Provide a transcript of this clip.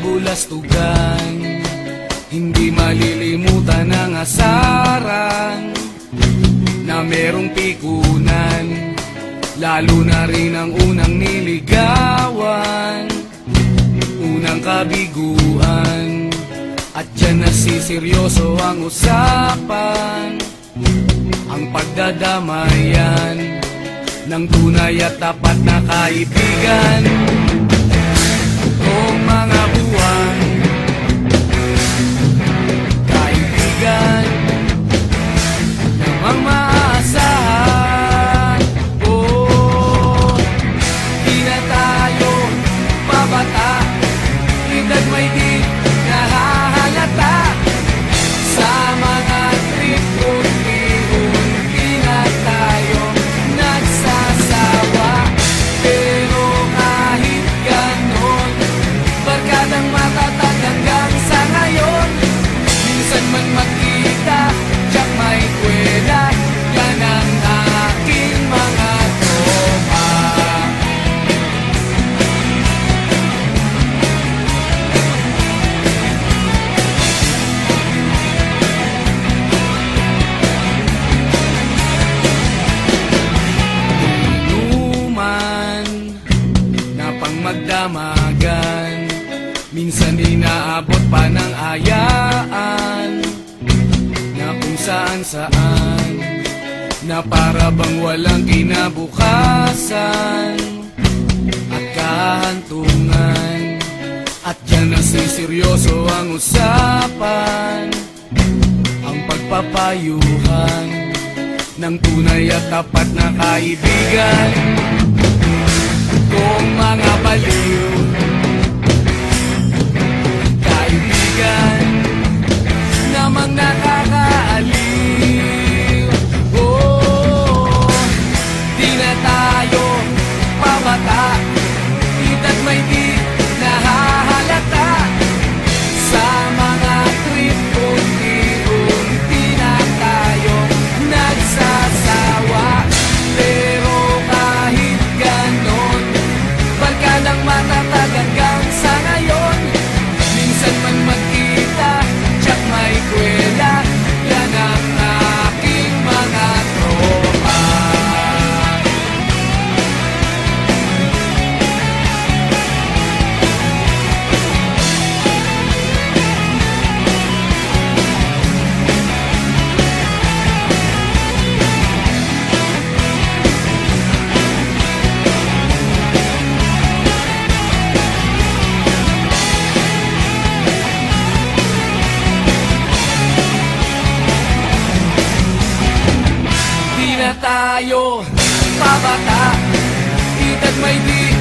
kabulastugan. Hindi malilimutan ang asaran na merong pikunan, lalo na rin ang unang niligawan, unang kabiguan. At dyan nasiseryoso ang usapan, ang pagdadamayan ng tunay at tapat na kaibigan. Noong mga buwan, kaibigan namang maaasahan. Oh, di na tayo babata, edad may di nahahalata. Sa mga trip unti-unti na tayo nagsasawa. Pero kahit ganon, barkadang matatag hanggang sa ngayon. Minsan man magkita, tiyak may kwela, yan ang aking mga tropa. Inuman na pang magdamagan, minsan inaabot pa ng ayaan, na kung saan-saan, na para bang walang kinabukasan at kahantungan. At yan nasiseryoso ang usapan, ang pagpapayuhan ng tunay at tapat na kaibigan. Kung mga baliw, kaibigan namang nakakaaliw. Oh, di na tayo pabata, edad may di nahahalata. Sa mga trip unti-unti na tayo nagsasawa. Pero kahit ganon, barkadang matatag hanggang sa ngayon. Minsan man magkita, tiyak may kwela, yan ang aking mga tropa. Di na tayo pabata, edad may di